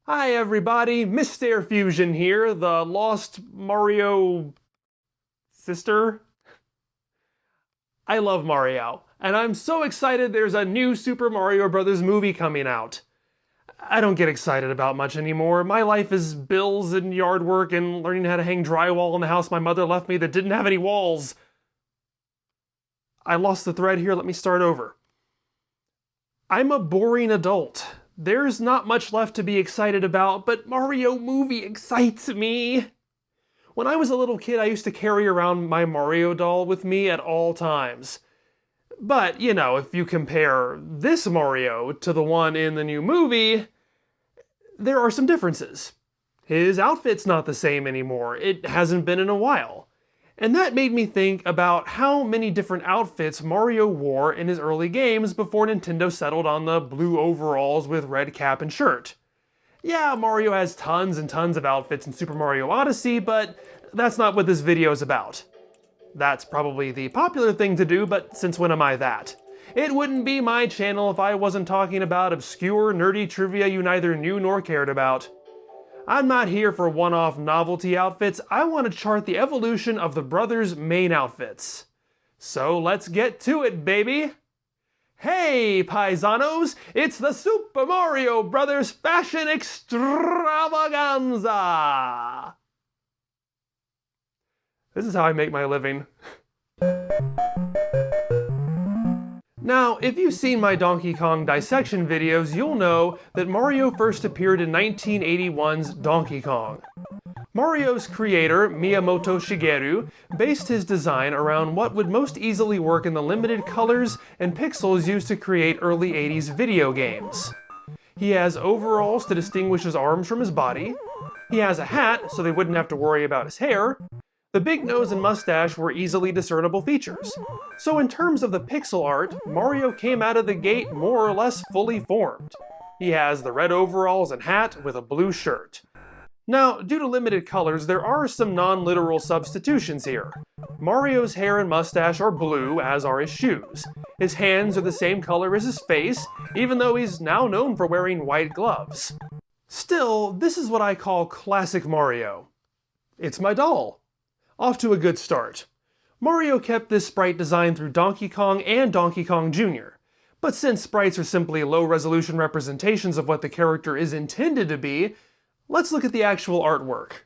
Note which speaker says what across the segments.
Speaker 1: Hi everybody, Mr. Fusion here, the lost Mario sister. I love Mario, and I'm so excited there's a new Super Mario Bros. Movie coming out. I don't get excited about much anymore. My life is bills and yard work and learning how to hang drywall in the house my mother left me that didn't have any walls. I lost the thread here, let me start over. I'm a boring adult. There's not much left to be excited about, but Mario movie excites me. When I was a little kid, I used to carry around my Mario doll with me at all times. But, you know, if you compare this Mario to the one in the new movie, there are some differences. His outfit's not the same anymore. It hasn't been in a while. And that made me think about how many different outfits Mario wore in his early games before Nintendo settled on the blue overalls with red cap and shirt. Yeah, Mario has tons and tons of outfits in Super Mario Odyssey, but that's not what this video is about. That's probably the popular thing to do, but since when am I that? It wouldn't be my channel if I wasn't talking about obscure, nerdy trivia you neither knew nor cared about. I'm not here for one-off novelty outfits, I want to chart the evolution of the brothers' main outfits. So let's get to it, baby! Hey, paisanos! It's the Super Mario Bros. Fashion Extrrravaganza! This is how I make my living. Now, if you've seen my Donkey Kong dissection videos, you'll know that Mario first appeared in 1981's Donkey Kong. Mario's creator, Miyamoto Shigeru, based his design around what would most easily work in the limited colors and pixels used to create early 80s video games. He has overalls to distinguish his arms from his body. He has a hat so they wouldn't have to worry about his hair. The big nose and mustache were easily discernible features. So in terms of the pixel art, Mario came out of the gate more or less fully formed. He has the red overalls and hat with a blue shirt. Now, due to limited colors, there are some non-literal substitutions here. Mario's hair and mustache are blue, as are his shoes. His hands are the same color as his face, even though he's now known for wearing white gloves. Still, this is what I call classic Mario. It's my doll. Off to a good start. Mario kept this sprite design through Donkey Kong and Donkey Kong Jr. But since sprites are simply low-resolution representations of what the character is intended to be, let's look at the actual artwork.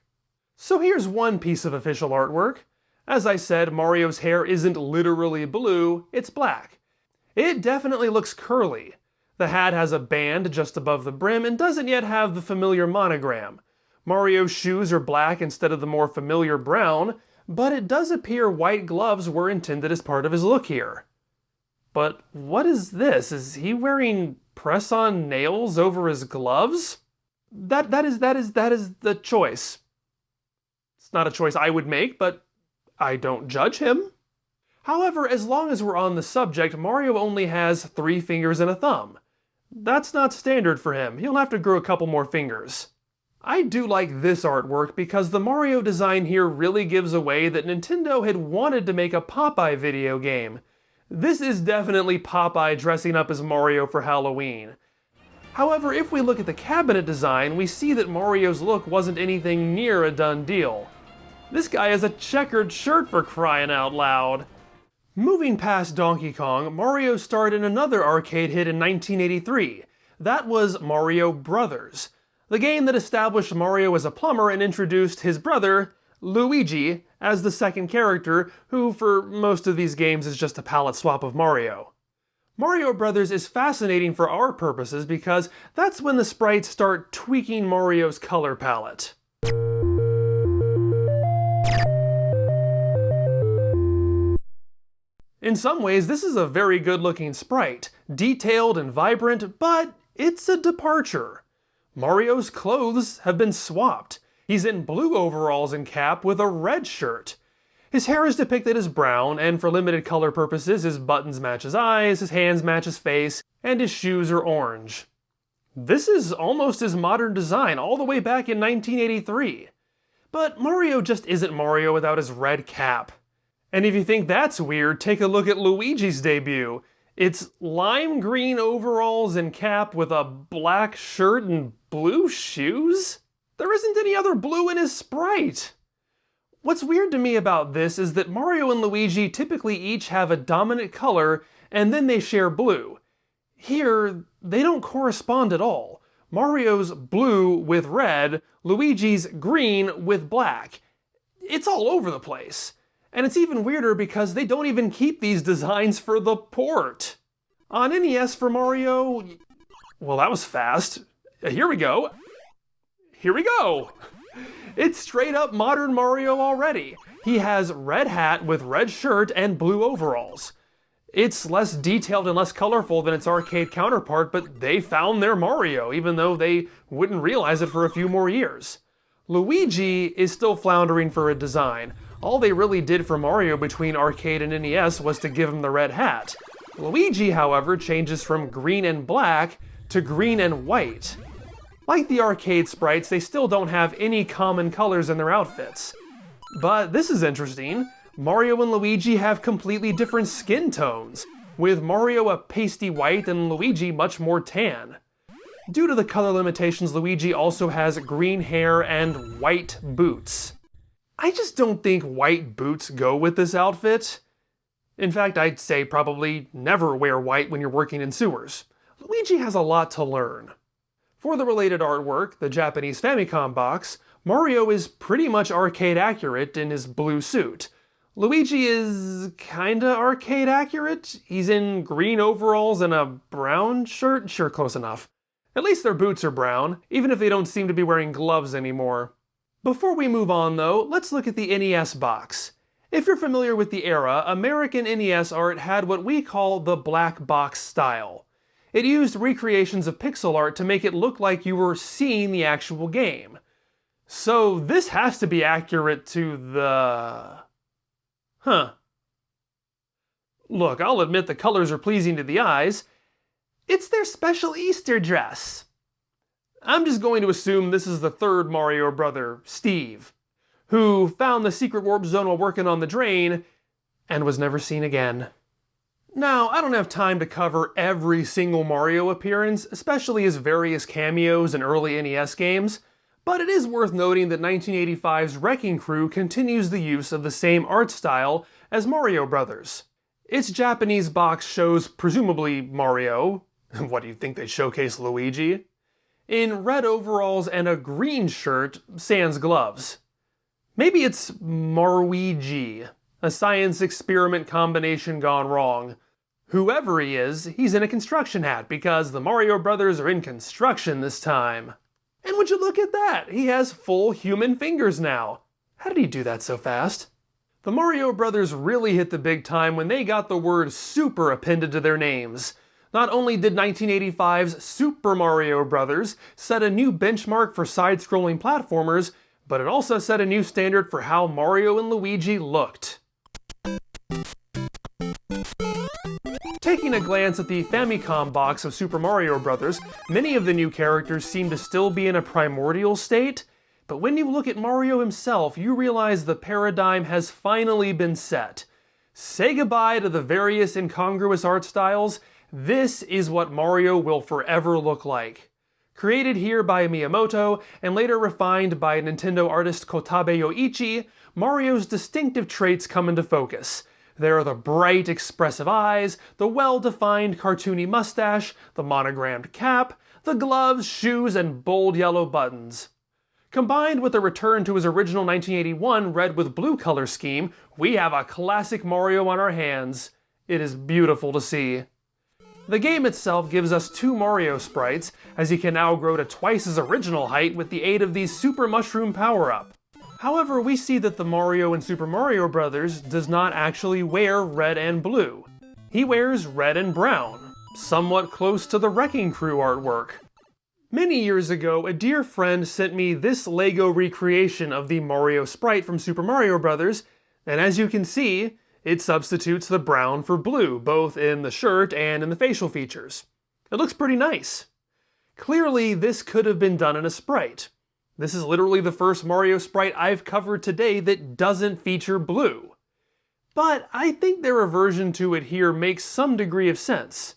Speaker 1: So here's one piece of official artwork. As I said, Mario's hair isn't literally blue, it's black. It definitely looks curly. The hat has a band just above the brim and doesn't yet have the familiar monogram. Mario's shoes are black instead of the more familiar brown, but it does appear white gloves were intended as part of his look here. But what is this? Is he wearing press-on nails over his gloves? That is the choice. It's not a choice I would make, but I don't judge him. However, as long as we're on the subject, Mario only has 3 fingers and a thumb. That's not standard for him. He'll have to grow a couple more fingers. I do like this artwork because the Mario design here really gives away that Nintendo had wanted to make a Popeye video game. This is definitely Popeye dressing up as Mario for Halloween. However, if we look at the cabinet design, we see that Mario's look wasn't anything near a done deal. This guy has a checkered shirt for crying out loud. Moving past Donkey Kong, Mario starred in another arcade hit in 1983. That was Mario Brothers, the game that established Mario as a plumber and introduced his brother, Luigi, as the second character, who for most of these games is just a palette swap of Mario. Mario Brothers is fascinating for our purposes because that's when the sprites start tweaking Mario's color palette. In some ways, this is a very good-looking sprite, detailed and vibrant, but it's a departure. Mario's clothes have been swapped. He's in blue overalls and cap with a red shirt. His hair is depicted as brown, and for limited color purposes, his buttons match his eyes, his hands match his face, and his shoes are orange. This is almost his modern design, all the way back in 1983. But Mario just isn't Mario without his red cap. And if you think that's weird, take a look at Luigi's debut. It's lime green overalls and cap with a black shirt and blue shoes? There isn't any other blue in his sprite. What's weird to me about this is that Mario and Luigi typically each have a dominant color and then they share blue. Here, they don't correspond at all. Mario's blue with red, Luigi's green with black. It's all over the place. And it's even weirder because they don't even keep these designs for the port. On NES for Mario... Well, that was fast. Here we go. Here we go! It's straight up modern Mario already. He has red hat with red shirt and blue overalls. It's less detailed and less colorful than its arcade counterpart, but they found their Mario, even though they wouldn't realize it for a few more years. Luigi is still floundering for a design. All they really did for Mario between arcade and NES was to give him the red hat. Luigi, however, changes from green and black to green and white. Like the arcade sprites, they still don't have any common colors in their outfits. But this is interesting. Mario and Luigi have completely different skin tones, with Mario a pasty white and Luigi much more tan. Due to the color limitations, Luigi also has green hair and white boots. I just don't think white boots go with this outfit. In fact, I'd say probably never wear white when you're working in sewers. Luigi has a lot to learn. For the related artwork, the Japanese Famicom box, Mario is pretty much arcade accurate in his blue suit. Luigi is kinda arcade accurate. He's in green overalls and a brown shirt. Sure, close enough. At least their boots are brown, even if they don't seem to be wearing gloves anymore. Before we move on though, let's look at the NES box. If you're familiar with the era, American NES art had what we call the black box style. It used recreations of pixel art to make it look like you were seeing the actual game. So this has to be accurate to the... Look, I'll admit the colors are pleasing to the eyes. It's their special Easter dress. I'm just going to assume this is the third Mario brother, Steve, who found the secret warp zone while working on the drain and was never seen again. Now, I don't have time to cover every single Mario appearance, especially his various cameos in early NES games, but it is worth noting that 1985's Wrecking Crew continues the use of the same art style as Mario Brothers. Its Japanese box shows presumably Mario, what do you think they showcase Luigi? In red overalls and a green shirt, sans gloves. Maybe it's Marweegi, a science experiment combination gone wrong. Whoever he is, he's in a construction hat because the Mario Brothers are in construction this time. And would you look at that? He has full human fingers now. How did he do that so fast? The Mario Brothers really hit the big time when they got the word Super appended to their names. Not only did 1985's Super Mario Brothers set a new benchmark for side-scrolling platformers, but it also set a new standard for how Mario and Luigi looked. Taking a glance at the Famicom box of Super Mario Bros., many of the new characters seem to still be in a primordial state, but when you look at Mario himself, you realize the paradigm has finally been set. Say goodbye to the various incongruous art styles. This is what Mario will forever look like. Created here by Miyamoto and later refined by Nintendo artist Kotabe Yoichi, Mario's distinctive traits come into focus. There are the bright, expressive eyes, the well-defined cartoony mustache, the monogrammed cap, the gloves, shoes, and bold yellow buttons. Combined with a return to his original 1981 red with blue color scheme, we have a classic Mario on our hands. It is beautiful to see. The game itself gives us 2 Mario sprites, as he can now grow to twice his original height with the aid of the Super Mushroom power-up. However, we see that the Mario in Super Mario Bros. Does not actually wear red and blue. He wears red and brown, somewhat close to the Wrecking Crew artwork. Many years ago, a dear friend sent me this Lego recreation of the Mario sprite from Super Mario Bros., and as you can see, it substitutes the brown for blue, both in the shirt and in the facial features. It looks pretty nice. Clearly, this could have been done in a sprite. This is literally the first Mario sprite I've covered today that doesn't feature blue. But I think their reversion to it here makes some degree of sense.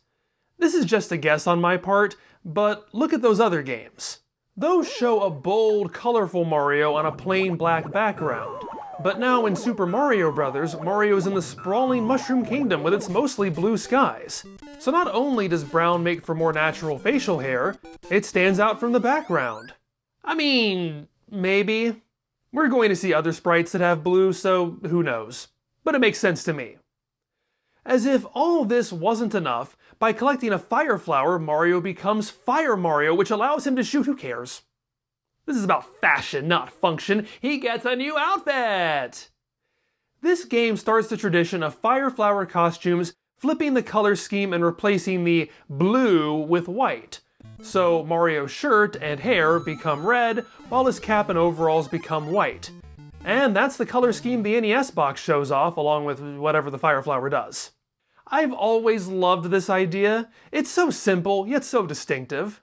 Speaker 1: This is just a guess on my part, but look at those other games. Those show a bold, colorful Mario on a plain black background. But now in Super Mario Bros., Mario's in the sprawling Mushroom Kingdom with its mostly blue skies. So not only does brown make for more natural facial hair, it stands out from the background. I mean, maybe. We're going to see other sprites that have blue, so who knows. But it makes sense to me. As if all this wasn't enough, by collecting a fire flower, Mario becomes Fire Mario, which allows him to shoot. Who cares? This is about fashion, not function. He gets a new outfit! This game starts the tradition of fire flower costumes, flipping the color scheme and replacing the blue with white. So Mario's shirt and hair become red, while his cap and overalls become white. And that's the color scheme the NES box shows off, along with whatever the fire flower does. I've always loved this idea. It's so simple, yet so distinctive.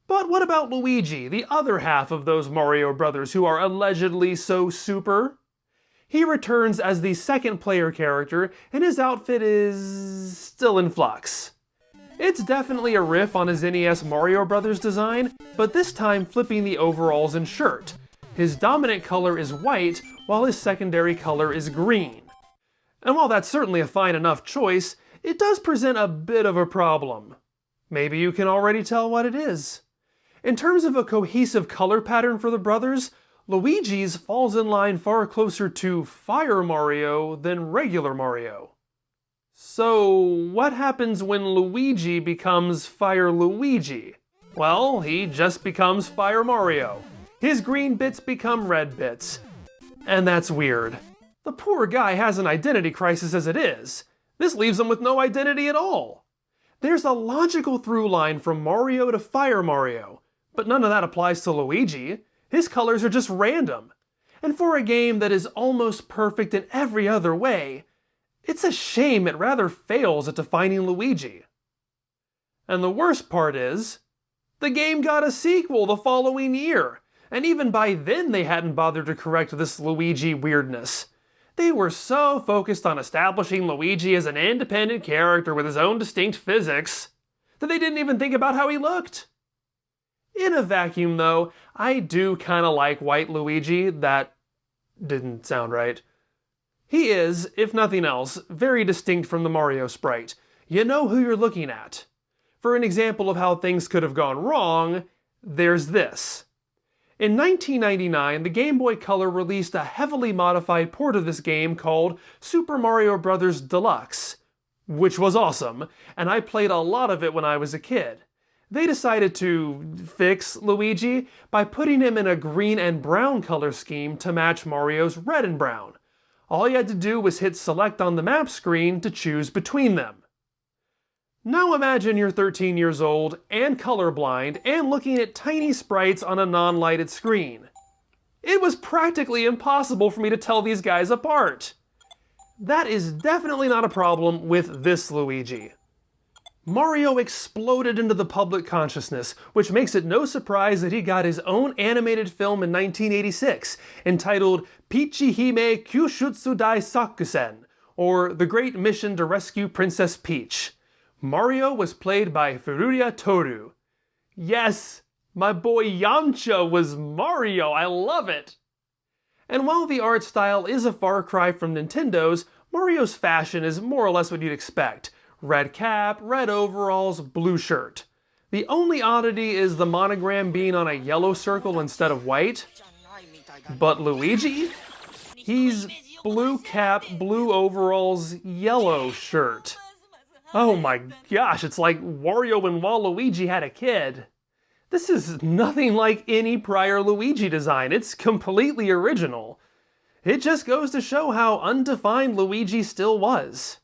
Speaker 1: But what about Luigi, the other half of those Mario brothers who are allegedly so super? He returns as the second player character, and his outfit is still in flux. It's definitely a riff on his NES Mario Bros. Design, but this time flipping the overalls and shirt. His dominant color is white, while his secondary color is green. And while that's certainly a fine enough choice, it does present a bit of a problem. Maybe you can already tell what it is. In terms of a cohesive color pattern for the brothers, Luigi's falls in line far closer to Fire Mario than regular Mario. So, what happens when Luigi becomes Fire Luigi? Well, he just becomes Fire Mario. His green bits become red bits. And that's weird. The poor guy has an identity crisis as it is. This leaves him with no identity at all. There's a logical through line from Mario to Fire Mario, but none of that applies to Luigi. His colors are just random. And for a game that is almost perfect in every other way, it's a shame it rather fails at defining Luigi. And the worst part is, the game got a sequel the following year, and even by then they hadn't bothered to correct this Luigi weirdness. They were so focused on establishing Luigi as an independent character with his own distinct physics that they didn't even think about how he looked. In a vacuum, though, I do kinda like White Luigi. That didn't sound right. He is, if nothing else, very distinct from the Mario sprite. You know who you're looking at. For an example of how things could have gone wrong, there's this. In 1999, the Game Boy Color released a heavily modified port of this game called Super Mario Bros. Deluxe, which was awesome, and I played a lot of it when I was a kid. They decided to fix Luigi by putting him in a green and brown color scheme to match Mario's red and brown. All you had to do was hit select on the map screen to choose between them. Now imagine you're 13 years old and colorblind and looking at tiny sprites on a non-lighted screen. It was practically impossible for me to tell these guys apart. That is definitely not a problem with this Luigi. Mario exploded into the public consciousness, which makes it no surprise that he got his own animated film in 1986, entitled Peachy Hime Kyushutsu Dai Sakusen, or The Great Mission to Rescue Princess Peach. Mario was played by Furuya Toru. Yes, my boy Yamcha was Mario, I love it! And while the art style is a far cry from Nintendo's, Mario's fashion is more or less what you'd expect. Red cap, red overalls, blue shirt. The only oddity is the monogram being on a yellow circle instead of white. But Luigi? He's blue cap, blue overalls, yellow shirt. Oh my gosh, it's like Wario and Waluigi had a kid. This is nothing like any prior Luigi design. It's completely original. It just goes to show how undefined Luigi still was.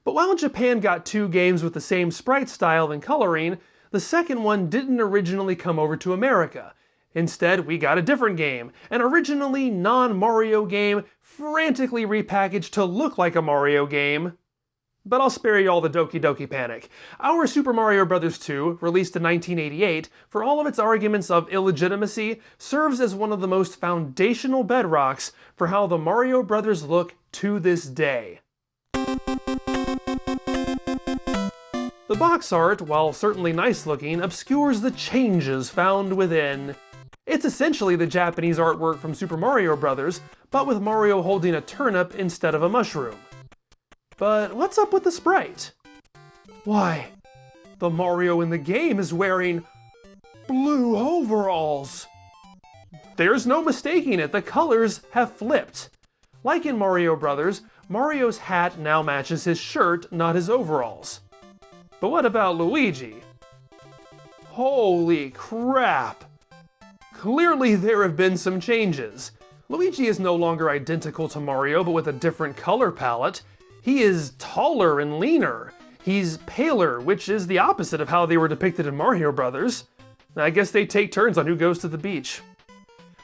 Speaker 1: But while Japan got two games with the same sprite style and coloring, the second one didn't originally come over to America. Instead, we got a different game, an originally non-Mario game, frantically repackaged to look like a Mario game. But I'll spare you all the Doki Doki panic. Our Super Mario Bros. 2, released in 1988, for all of its arguments of illegitimacy, serves as one of the most foundational bedrocks for how the Mario Brothers look to this day. The box art, while certainly nice looking, obscures the changes found within. It's essentially the Japanese artwork from Super Mario Bros., but with Mario holding a turnip instead of a mushroom. But what's up with the sprite? Why, the Mario in the game is wearing blue overalls! There's no mistaking it, the colors have flipped. Like in Mario Bros., Mario's hat now matches his shirt, not his overalls. But what about Luigi? Holy crap! Clearly there have been some changes. Luigi is no longer identical to Mario, but with a different color palette. He is taller and leaner. He's paler, which is the opposite of how they were depicted in Mario Bros. I guess they take turns on who goes to the beach.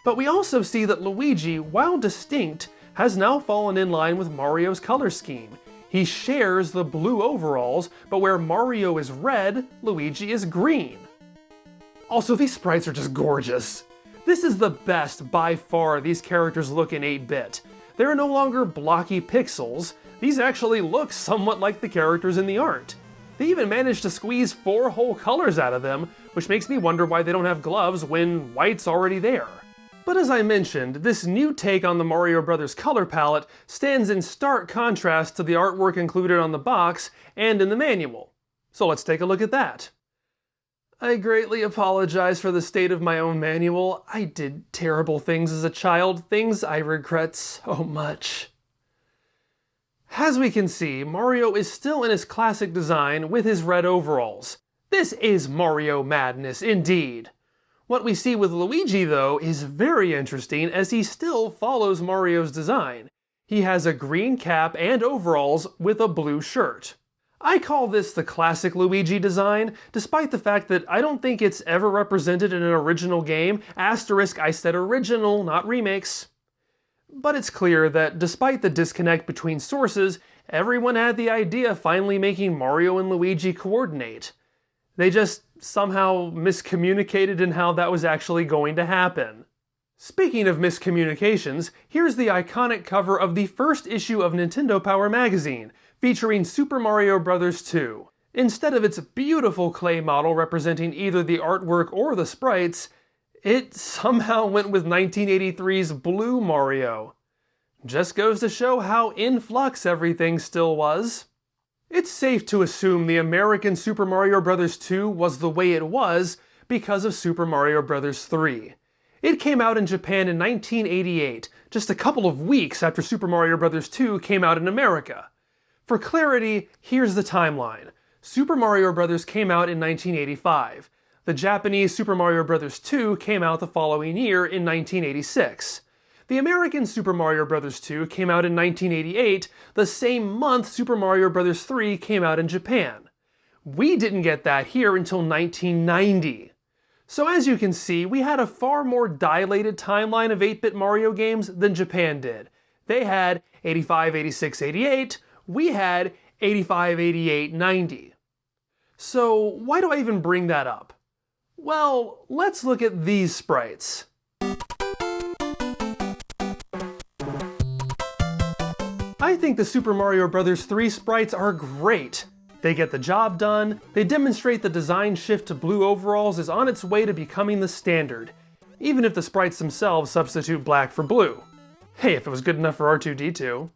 Speaker 1: But we also see that Luigi, while distinct, has now fallen in line with Mario's color scheme. He shares the blue overalls, but where Mario is red, Luigi is green. Also, these sprites are just gorgeous. This is the best, by far, these characters look in 8-bit. They're no longer blocky pixels. These actually look somewhat like the characters in the art. They even managed to squeeze 4 whole colors out of them, which makes me wonder why they don't have gloves when white's already there. But as I mentioned, this new take on the Mario Bros. Color palette stands in stark contrast to the artwork included on the box and in the manual. So let's take a look at that. I greatly apologize for the state of my own manual. I did terrible things as a child, things I regret so much. As we can see, Mario is still in his classic design with his red overalls. This is Mario madness indeed. What we see with Luigi, though, is very interesting as he still follows Mario's design. He has a green cap and overalls with a blue shirt. I call this the classic Luigi design, despite the fact that I don't think it's ever represented in an original game. Asterisk, I said original, not remakes. But it's clear that despite the disconnect between sources, everyone had the idea of finally making Mario and Luigi coordinate. They just somehow miscommunicated in how that was actually going to happen. Speaking of miscommunications, here's the iconic cover of the first issue of Nintendo Power magazine, featuring Super Mario Bros. 2. Instead of its beautiful clay model representing either the artwork or the sprites, it somehow went with 1983's Blue Mario. Just goes to show how in flux everything still was. It's safe to assume the American Super Mario Bros. 2 was the way it was because of Super Mario Bros. 3. It came out in Japan in 1988, just a couple of weeks after Super Mario Bros. 2 came out in America. For clarity, here's the timeline. Super Mario Bros. Came out in 1985. The Japanese Super Mario Bros. 2 came out the following year in 1986. The American Super Mario Bros. 2 came out in 1988, the same month Super Mario Bros. 3 came out in Japan. We didn't get that here until 1990. So as you can see, we had a far more dilated timeline of 8-bit Mario games than Japan did. They had 85, 86, 88, we had 85, 88, 90. So why do I even bring that up? Well, let's look at these sprites. I think the Super Mario Bros. 3 sprites are great. They get the job done, they demonstrate the design shift to blue overalls is on its way to becoming the standard, even if the sprites themselves substitute black for blue. Hey, if it was good enough for R2-D2.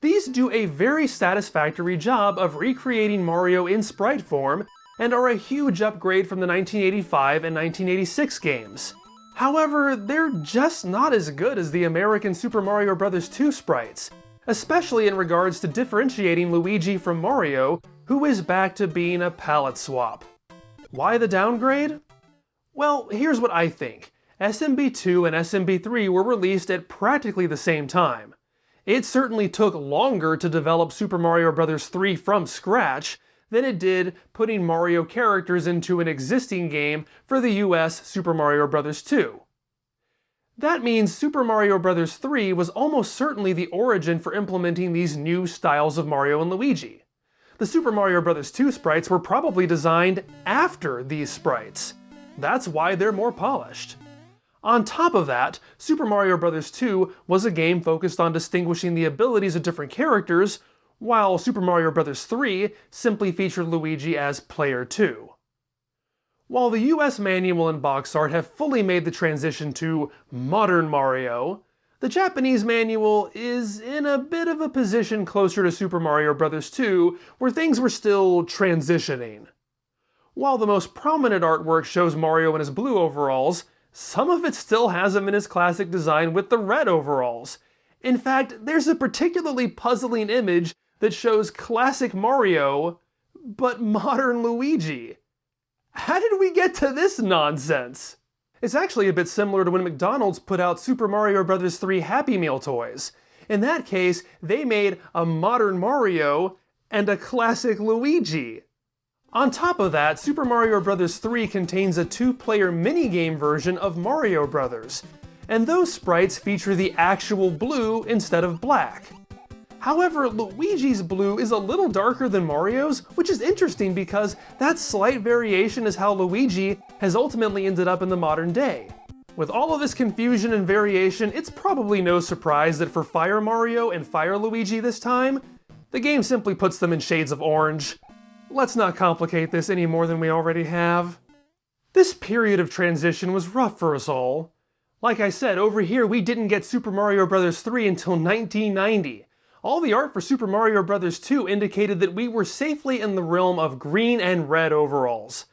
Speaker 1: These do a very satisfactory job of recreating Mario in sprite form, and are a huge upgrade from the 1985 and 1986 games. However, they're just not as good as the American Super Mario Bros. 2 sprites, especially in regards to differentiating Luigi from Mario, who is back to being a palette swap. Why the downgrade? Well, here's what I think. SMB2 and SMB3 were released at practically the same time. It certainly took longer to develop Super Mario Bros. 3 from scratch than it did putting Mario characters into an existing game for the US Super Mario Bros. 2. That means Super Mario Bros. 3 was almost certainly the origin for implementing these new styles of Mario and Luigi. The Super Mario Bros. 2 sprites were probably designed after these sprites. That's why they're more polished. On top of that, Super Mario Bros. 2 was a game focused on distinguishing the abilities of different characters, while Super Mario Bros. 3 simply featured Luigi as Player 2. While the US manual and box art have fully made the transition to modern Mario, the Japanese manual is in a bit of a position closer to Super Mario Bros. 2, where things were still transitioning. While the most prominent artwork shows Mario in his blue overalls, some of it still has him in his classic design with the red overalls. In fact, there's a particularly puzzling image that shows classic Mario, but modern Luigi. How did we get to this nonsense? It's actually a bit similar to when McDonald's put out Super Mario Bros. 3 Happy Meal toys. In that case, they made a modern Mario and a classic Luigi. On top of that, Super Mario Bros. 3 contains a 2-player minigame version of Mario Bros., and those sprites feature the actual blue instead of black. However, Luigi's blue is a little darker than Mario's, which is interesting because that slight variation is how Luigi has ultimately ended up in the modern day. With all of this confusion and variation, it's probably no surprise that for Fire Mario and Fire Luigi this time, the game simply puts them in shades of orange. Let's not complicate this any more than we already have. This period of transition was rough for us all. Like I said, over here we didn't get Super Mario Bros. 3 until 1990. All the art for Super Mario Bros. 2 indicated that we were safely in the realm of green and red overalls.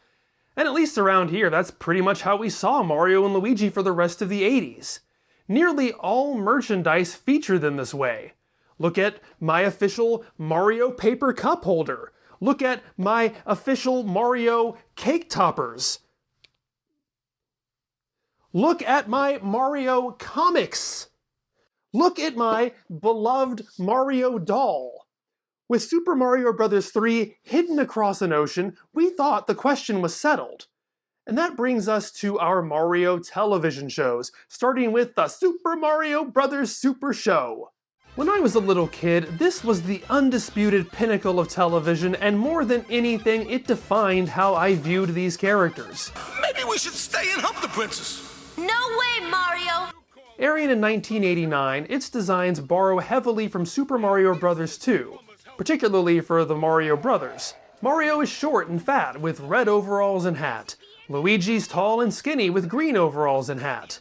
Speaker 1: And at least around here, that's pretty much how we saw Mario and Luigi for the rest of the 80s. Nearly all merchandise featured them this way. Look at my official Mario paper cup holder. Look at my official Mario cake toppers. Look at my Mario comics. Look at my beloved Mario doll. With Super Mario Bros. 3 hidden across an ocean, we thought the question was settled. And that brings us to our Mario television shows, starting with the Super Mario Bros. Super Show. When I was a little kid, this was the undisputed pinnacle of television, and more than anything, it defined how I viewed these characters.
Speaker 2: Maybe we should stay and help the princess.
Speaker 3: No way, Mario!
Speaker 1: Airing in 1989, its designs borrow heavily from Super Mario Bros. 2, particularly for the Mario Brothers. Mario is short and fat with red overalls and hat. Luigi's tall and skinny with green overalls and hat.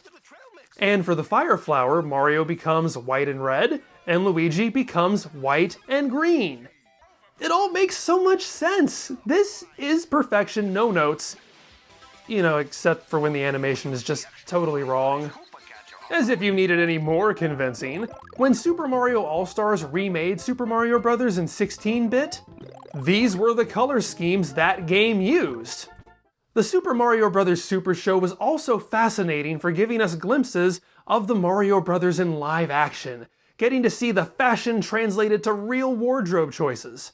Speaker 1: And for the Fire Flower, Mario becomes white and red, and Luigi becomes white and green. It all makes so much sense. This is perfection, no notes. You know, except for when the animation is just totally wrong. As if you needed any more convincing, when Super Mario All-Stars remade Super Mario Bros. In 16-bit, these were the color schemes that game used. The Super Mario Bros. Super Show was also fascinating for giving us glimpses of the Mario Brothers in live action, getting to see the fashion translated to real wardrobe choices.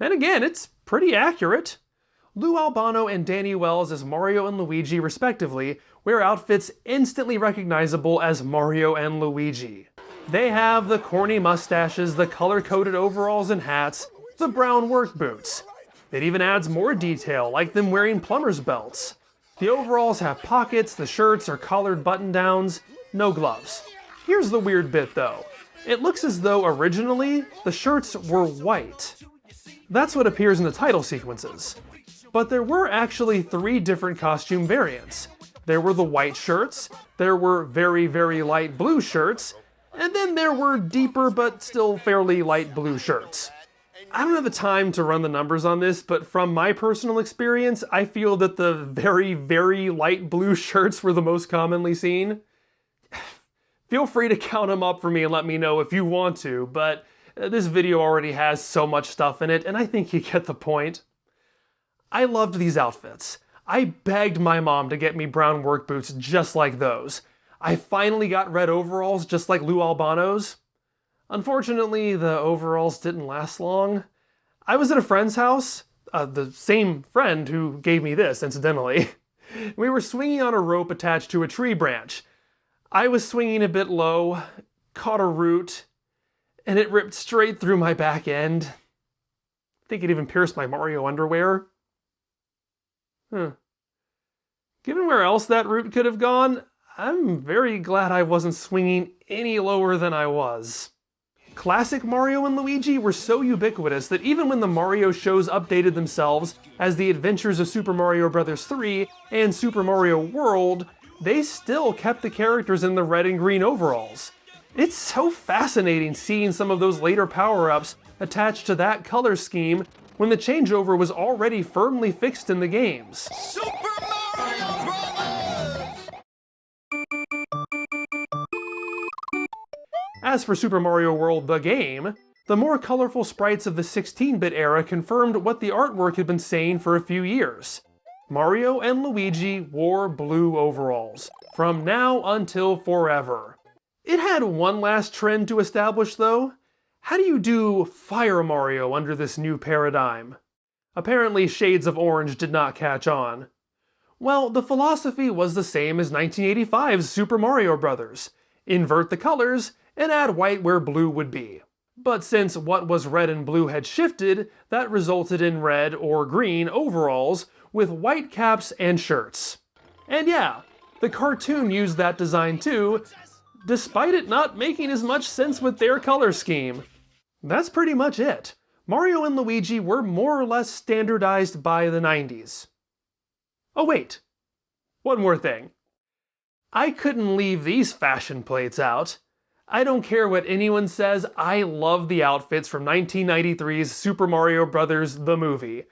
Speaker 1: And again, it's pretty accurate. Lou Albano and Danny Wells as Mario and Luigi, respectively, wear outfits instantly recognizable as Mario and Luigi. They have the corny mustaches, the color-coded overalls and hats, the brown work boots. It even adds more detail, like them wearing plumber's belts. The overalls have pockets, the shirts are collared button-downs, no gloves. Here's the weird bit though. It looks as though originally the shirts were white. That's what appears in the title sequences. But there were actually 3 different costume variants. There were the white shirts, there were very, very light blue shirts, and then there were deeper but still fairly light blue shirts. I don't have the time to run the numbers on this, but from my personal experience, I feel that the very, very light blue shirts were the most commonly seen. Feel free to count them up for me and let me know if you want to, but this video already has so much stuff in it, and I think you get the point. I loved these outfits. I begged my mom to get me brown work boots just like those. I finally got red overalls just like Lou Albano's. Unfortunately, the overalls didn't last long. I was at a friend's house, the same friend who gave me this, incidentally. We were swinging on a rope attached to a tree branch. I was swinging a bit low, caught a root, and it ripped straight through my back end. I think it even pierced my Mario underwear. Given where else that route could have gone, I'm very glad I wasn't swinging any lower than I was. Classic Mario and Luigi were so ubiquitous that even when the Mario shows updated themselves as The Adventures of Super Mario Bros. 3 and Super Mario World, they still kept the characters in the red and green overalls. It's so fascinating seeing some of those later power-ups attached to that color scheme when the changeover was already firmly fixed in the games.
Speaker 2: Super Mario Brothers!
Speaker 1: As for Super Mario World the game, the more colorful sprites of the 16-bit era confirmed what the artwork had been saying for a few years. Mario and Luigi wore blue overalls, from now until forever. It had one last trend to establish though. How do you do Fire Mario under this new paradigm? Apparently Shades of Orange did not catch on. Well, the philosophy was the same as 1985's Super Mario Bros. Invert the colors and add white where blue would be. But since what was red and blue had shifted, that resulted in red or green overalls with white caps and shirts. And yeah, the cartoon used that design too, despite it not making as much sense with their color scheme. That's pretty much it. Mario and Luigi were more or less standardized by the 90s. Oh wait, one more thing. I couldn't leave these fashion plates out. I don't care what anyone says, I love the outfits from 1993's Super Mario Bros. The movie.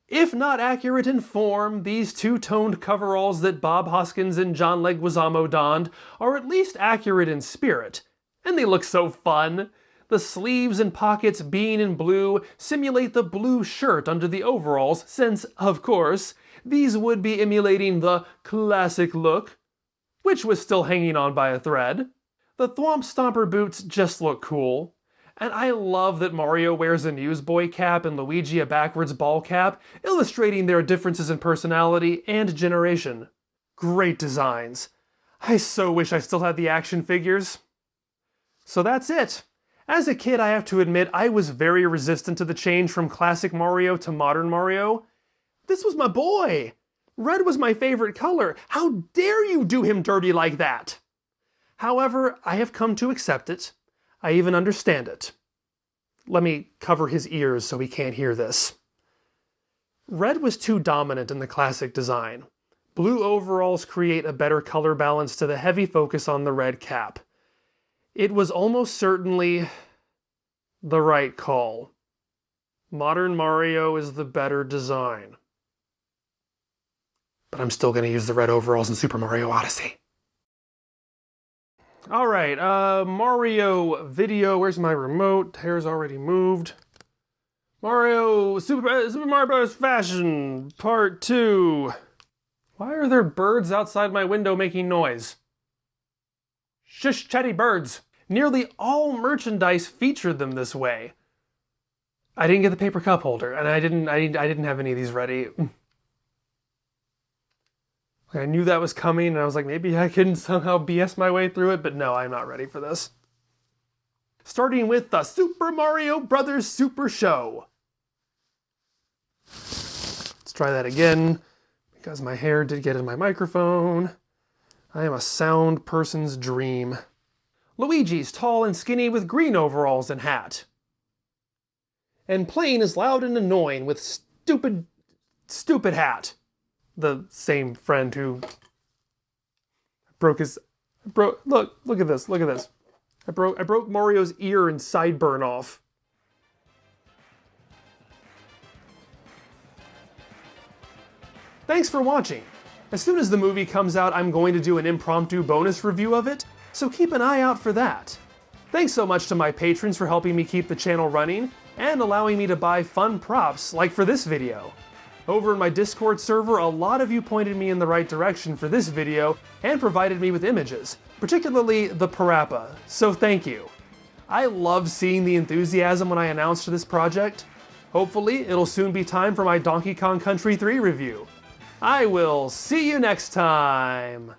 Speaker 1: If not accurate in form, these two-toned coveralls that Bob Hoskins and John Leguizamo donned are at least accurate in spirit. And they look so fun. The sleeves and pockets being in blue simulate the blue shirt under the overalls since, of course, these would be emulating the classic look, which was still hanging on by a thread. The Thwomp Stomper boots just look cool. And I love that Mario wears a newsboy cap and Luigi a backwards ball cap, illustrating their differences in personality and generation. Great designs. I so wish I still had the action figures. So that's it. As a kid, I have to admit, I was very resistant to the change from classic Mario to modern Mario. This was my boy! Red was my favorite color. How dare you do him dirty like that? However, I have come to accept it. I even understand it. Let me cover his ears so he can't hear this. Red was too dominant in the classic design. Blue overalls create a better color balance to the heavy focus on the red cap. It was almost certainly the right call. Modern Mario is the better design. But I'm still going to use the red overalls in Super Mario Odyssey. Alright, Mario video, where's my remote? Hair's already moved. Super Mario Bros. Fashion, Part 2. Why are there birds outside my window making noise? Shush, chatty birds. Nearly all merchandise featured them this way. I didn't get the paper cup holder, and I didn't have any of these ready. I knew that was coming, and I was like, maybe I can somehow BS my way through it, but no, I'm not ready for this. Starting with the Super Mario Bros. Super Show. Let's try that again, because my hair did get in my microphone. I am a sound person's dream. Luigi's tall and skinny with green overalls and hat. And Plain is loud and annoying with stupid hat. The same friend who look at this. I broke Mario's ear and sideburn off. Thanks for watching. As soon as the movie comes out, I'm going to do an impromptu bonus review of it, so keep an eye out for that. Thanks so much to my patrons for helping me keep the channel running and allowing me to buy fun props like for this video. Over in my Discord server, a lot of you pointed me in the right direction for this video and provided me with images, particularly the Parappa, so thank you. I loved seeing the enthusiasm when I announced this project. Hopefully, it'll soon be time for my Donkey Kong Country 3 review. I will see you next time!